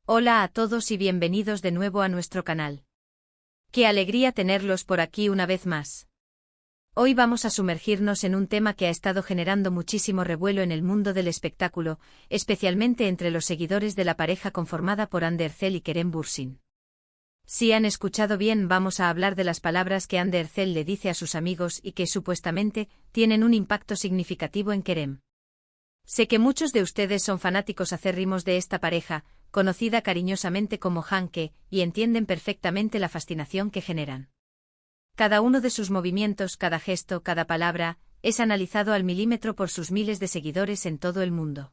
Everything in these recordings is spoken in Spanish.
Hola a todos y bienvenidos de nuevo a nuestro canal. Qué alegría tenerlos por aquí una vez más. Hoy vamos a sumergirnos en un tema que ha estado generando muchísimo revuelo en el mundo del espectáculo, especialmente entre los seguidores de la pareja conformada por Hande Erçel y Kerem Bürsin. Si han escuchado bien, vamos a hablar de las palabras que Hande Erçel le dice a sus amigos y que supuestamente tienen un impacto significativo en Kerem. Sé que muchos de ustedes son fanáticos acérrimos de esta pareja, conocida cariñosamente como Hanke, y entienden perfectamente la fascinación que generan. Cada uno de sus movimientos, cada gesto, cada palabra, es analizado al milímetro por sus miles de seguidores en todo el mundo.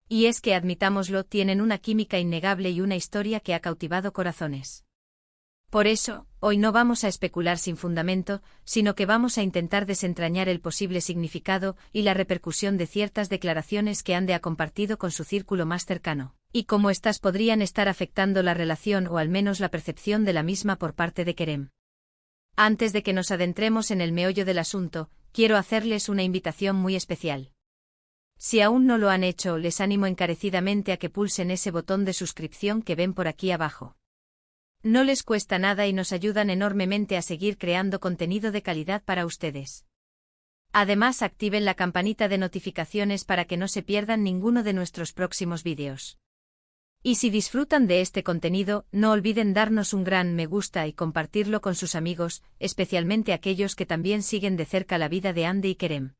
Y es que, admitámoslo, tienen una química innegable y una historia que ha cautivado corazones. Por eso, hoy no vamos a especular sin fundamento, sino que vamos a intentar desentrañar el posible significado y la repercusión de ciertas declaraciones que Hande ha compartido con su círculo más cercano, y cómo éstas podrían estar afectando la relación o al menos la percepción de la misma por parte de Kerem. Antes de que nos adentremos en el meollo del asunto, quiero hacerles una invitación muy especial. Si aún no lo han hecho, les animo encarecidamente a que pulsen ese botón de suscripción que ven por aquí abajo. No les cuesta nada y nos ayudan enormemente a seguir creando contenido de calidad para ustedes. Además, activen la campanita de notificaciones para que no se pierdan ninguno de nuestros próximos vídeos. Y si disfrutan de este contenido, no olviden darnos un gran me gusta y compartirlo con sus amigos, especialmente aquellos que también siguen de cerca la vida de Hande y Kerem.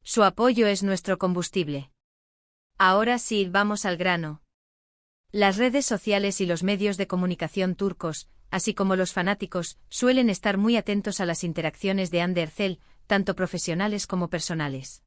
Su apoyo es nuestro combustible. Ahora sí, vamos al grano. Las redes sociales y los medios de comunicación turcos, así como los fanáticos, suelen estar muy atentos a las interacciones de Hande Erçel, tanto profesionales como personales.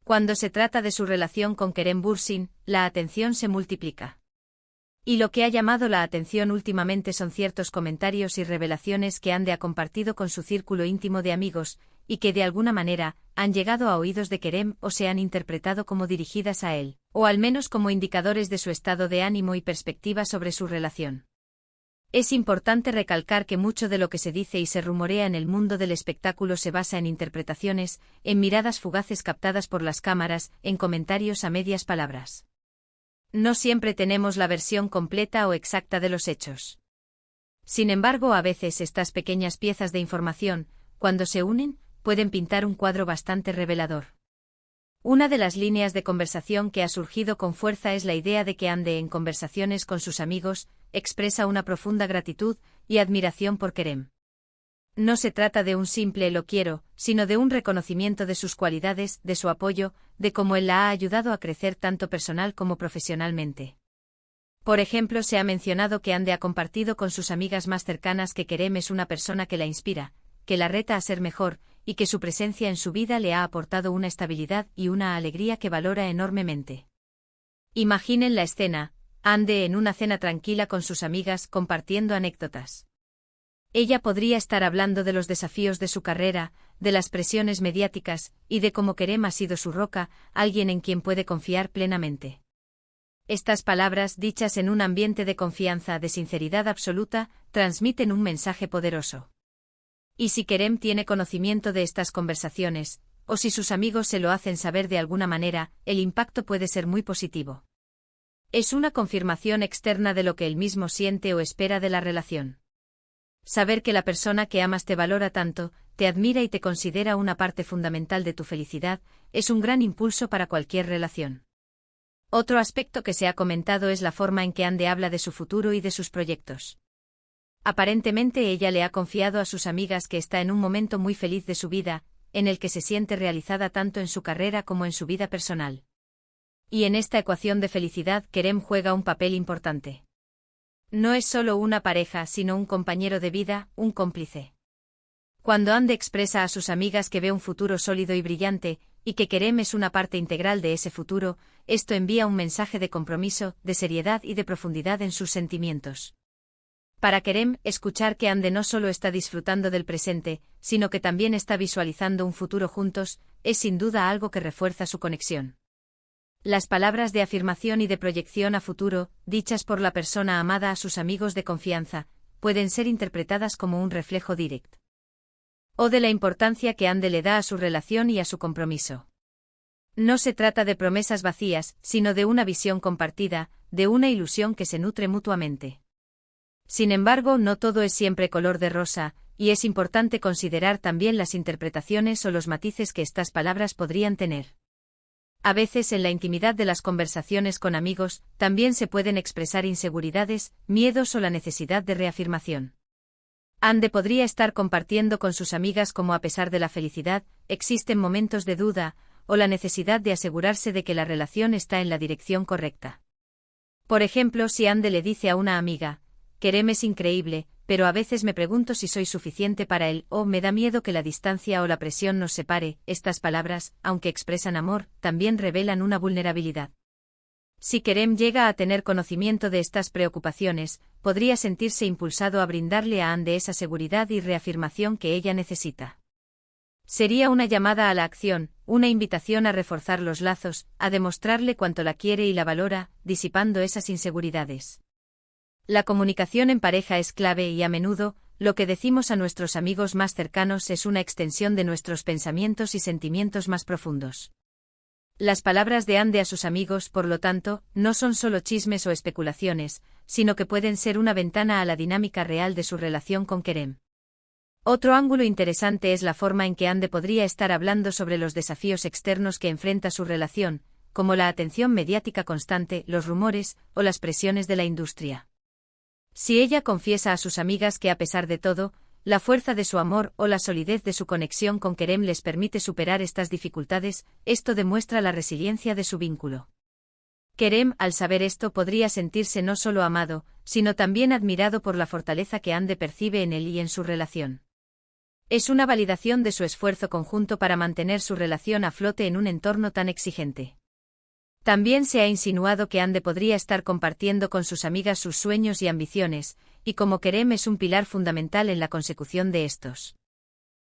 Cuando se trata de su relación con Kerem Bürsin, la atención se multiplica. Y lo que ha llamado la atención últimamente son ciertos comentarios y revelaciones que Hande ha compartido con su círculo íntimo de amigos, y que de alguna manera han llegado a oídos de Kerem o se han interpretado como dirigidas a él, o al menos como indicadores de su estado de ánimo y perspectiva sobre su relación. Es importante recalcar que mucho de lo que se dice y se rumorea en el mundo del espectáculo se basa en interpretaciones, en miradas fugaces captadas por las cámaras, en comentarios a medias palabras. No siempre tenemos la versión completa o exacta de los hechos. Sin embargo, a veces estas pequeñas piezas de información, cuando se unen, pueden pintar un cuadro bastante revelador. Una de las líneas de conversación que ha surgido con fuerza es la idea de que Hande, en conversaciones con sus amigos, expresa una profunda gratitud y admiración por Kerem. No se trata de un simple "lo quiero", sino de un reconocimiento de sus cualidades, de su apoyo, de cómo él la ha ayudado a crecer tanto personal como profesionalmente. Por ejemplo, se ha mencionado que Hande ha compartido con sus amigas más cercanas que Kerem es una persona que la inspira, que la reta a ser mejor, y que su presencia en su vida le ha aportado una estabilidad y una alegría que valora enormemente. Imaginen la escena: Hande en una cena tranquila con sus amigas compartiendo anécdotas. Ella podría estar hablando de los desafíos de su carrera, de las presiones mediáticas, y de cómo Kerem ha sido su roca, alguien en quien puede confiar plenamente. Estas palabras, dichas en un ambiente de confianza, de sinceridad absoluta, transmiten un mensaje poderoso. Y si Kerem tiene conocimiento de estas conversaciones, o si sus amigos se lo hacen saber de alguna manera, el impacto puede ser muy positivo. Es una confirmación externa de lo que él mismo siente o espera de la relación. Saber que la persona que amas te valora tanto, te admira y te considera una parte fundamental de tu felicidad, es un gran impulso para cualquier relación. Otro aspecto que se ha comentado es la forma en que Hande habla de su futuro y de sus proyectos. Aparentemente ella le ha confiado a sus amigas que está en un momento muy feliz de su vida, en el que se siente realizada tanto en su carrera como en su vida personal. Y en esta ecuación de felicidad Kerem juega un papel importante. No es solo una pareja, sino un compañero de vida, un cómplice. Cuando Hande expresa a sus amigas que ve un futuro sólido y brillante, y que Kerem es una parte integral de ese futuro, esto envía un mensaje de compromiso, de seriedad y de profundidad en sus sentimientos. Para Kerem, escuchar que Hande no solo está disfrutando del presente, sino que también está visualizando un futuro juntos, es sin duda algo que refuerza su conexión. Las palabras de afirmación y de proyección a futuro, dichas por la persona amada a sus amigos de confianza, pueden ser interpretadas como un reflejo directo o de la importancia que Hande le da a su relación y a su compromiso. No se trata de promesas vacías, sino de una visión compartida, de una ilusión que se nutre mutuamente. Sin embargo, no todo es siempre color de rosa, y es importante considerar también las interpretaciones o los matices que estas palabras podrían tener. A veces en la intimidad de las conversaciones con amigos, también se pueden expresar inseguridades, miedos o la necesidad de reafirmación. Ande podría estar compartiendo con sus amigas cómo a pesar de la felicidad, existen momentos de duda, o la necesidad de asegurarse de que la relación está en la dirección correcta. Por ejemplo, si Ande le dice a una amiga, «Kerem es increíble, pero a veces me pregunto si soy suficiente para él» o «me da miedo que la distancia o la presión nos separe», estas palabras, aunque expresan amor, también revelan una vulnerabilidad. Si Kerem llega a tener conocimiento de estas preocupaciones, podría sentirse impulsado a brindarle a Ande esa seguridad y reafirmación que ella necesita. Sería una llamada a la acción, una invitación a reforzar los lazos, a demostrarle cuánto la quiere y la valora, disipando esas inseguridades. La comunicación en pareja es clave y a menudo, lo que decimos a nuestros amigos más cercanos es una extensión de nuestros pensamientos y sentimientos más profundos. Las palabras de Ande a sus amigos, por lo tanto, no son solo chismes o especulaciones, sino que pueden ser una ventana a la dinámica real de su relación con Kerem. Otro ángulo interesante es la forma en que Ande podría estar hablando sobre los desafíos externos que enfrenta su relación, como la atención mediática constante, los rumores, o las presiones de la industria. Si ella confiesa a sus amigas que a pesar de todo, la fuerza de su amor o la solidez de su conexión con Kerem les permite superar estas dificultades, esto demuestra la resiliencia de su vínculo. Kerem, al saber esto, podría sentirse no solo amado, sino también admirado por la fortaleza que Ande percibe en él y en su relación. Es una validación de su esfuerzo conjunto para mantener su relación a flote en un entorno tan exigente. También se ha insinuado que Ande podría estar compartiendo con sus amigas sus sueños y ambiciones, y como Kerem es un pilar fundamental en la consecución de estos.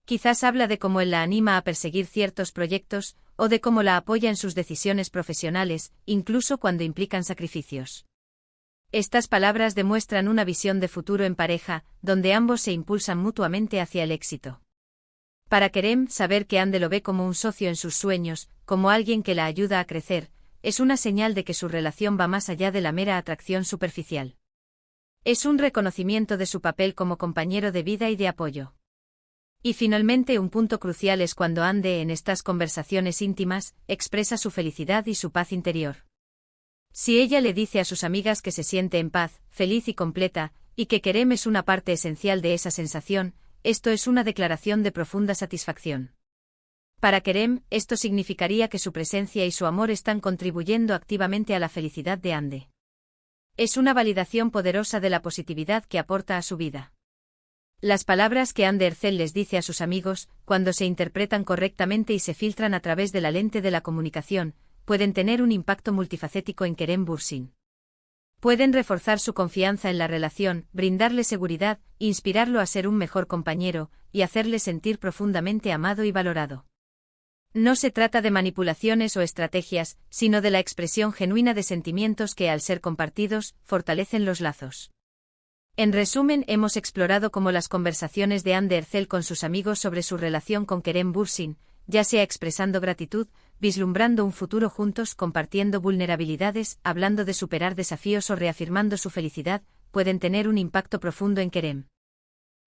Quizás habla de cómo él la anima a perseguir ciertos proyectos, o de cómo la apoya en sus decisiones profesionales, incluso cuando implican sacrificios. Estas palabras demuestran una visión de futuro en pareja, donde ambos se impulsan mutuamente hacia el éxito. Para Kerem, saber que Ande lo ve como un socio en sus sueños, como alguien que la ayuda a crecer, es una señal de que su relación va más allá de la mera atracción superficial. Es un reconocimiento de su papel como compañero de vida y de apoyo. Y finalmente, un punto crucial es cuando Ande, en estas conversaciones íntimas, expresa su felicidad y su paz interior. Si ella le dice a sus amigas que se siente en paz, feliz y completa, y que Kerem es una parte esencial de esa sensación, esto es una declaración de profunda satisfacción. Para Kerem, esto significaría que su presencia y su amor están contribuyendo activamente a la felicidad de Ande. Es una validación poderosa de la positividad que aporta a su vida. Las palabras que Ande Erçel les dice a sus amigos, cuando se interpretan correctamente y se filtran a través de la lente de la comunicación, pueden tener un impacto multifacético en Kerem Bürsin. Pueden reforzar su confianza en la relación, brindarle seguridad, inspirarlo a ser un mejor compañero, y hacerle sentir profundamente amado y valorado. No se trata de manipulaciones o estrategias, sino de la expresión genuina de sentimientos que, al ser compartidos, fortalecen los lazos. En resumen, hemos explorado cómo las conversaciones de Ande Erçel con sus amigos sobre su relación con Kerem Bürsin, ya sea expresando gratitud, vislumbrando un futuro juntos, compartiendo vulnerabilidades, hablando de superar desafíos o reafirmando su felicidad, pueden tener un impacto profundo en Kerem.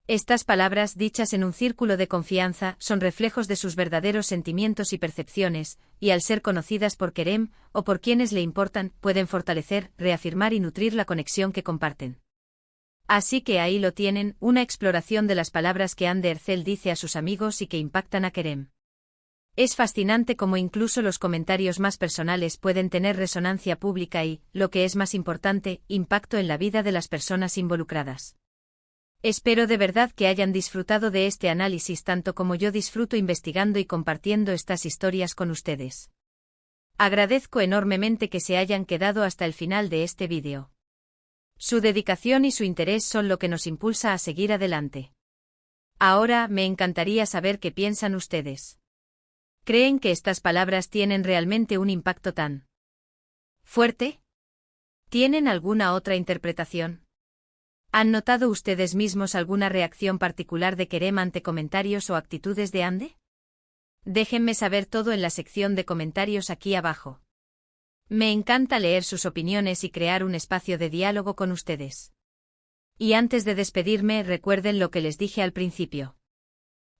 Estas palabras, dichas en un círculo de confianza, son reflejos de sus verdaderos sentimientos y percepciones, y al ser conocidas por Kerem, o por quienes le importan, pueden fortalecer, reafirmar y nutrir la conexión que comparten. Así que ahí lo tienen, una exploración de las palabras que Ande Erçel dice a sus amigos y que impactan a Kerem. Es fascinante cómo incluso los comentarios más personales pueden tener resonancia pública y, lo que es más importante, impacto en la vida de las personas involucradas. Espero de verdad que hayan disfrutado de este análisis tanto como yo disfruto investigando y compartiendo estas historias con ustedes. Agradezco enormemente que se hayan quedado hasta el final de este vídeo. Su dedicación y su interés son lo que nos impulsa a seguir adelante. Ahora, me encantaría saber qué piensan ustedes. ¿Creen que estas palabras tienen realmente un impacto tan fuerte? ¿Tienen alguna otra interpretación? ¿Han notado ustedes mismos alguna reacción particular de Kerem ante comentarios o actitudes de Ande? Déjenme saber todo en la sección de comentarios aquí abajo. Me encanta leer sus opiniones y crear un espacio de diálogo con ustedes. Y antes de despedirme, recuerden lo que les dije al principio.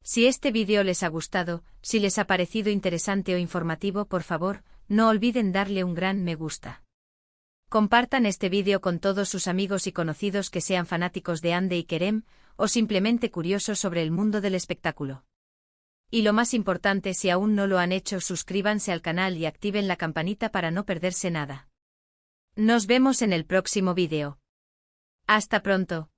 Si este vídeo les ha gustado, si les ha parecido interesante o informativo, por favor, no olviden darle un gran me gusta. Compartan este vídeo con todos sus amigos y conocidos que sean fanáticos de Hande y Kerem, o simplemente curiosos sobre el mundo del espectáculo. Y lo más importante, si aún no lo han hecho, suscríbanse al canal y activen la campanita para no perderse nada. Nos vemos en el próximo vídeo. Hasta pronto.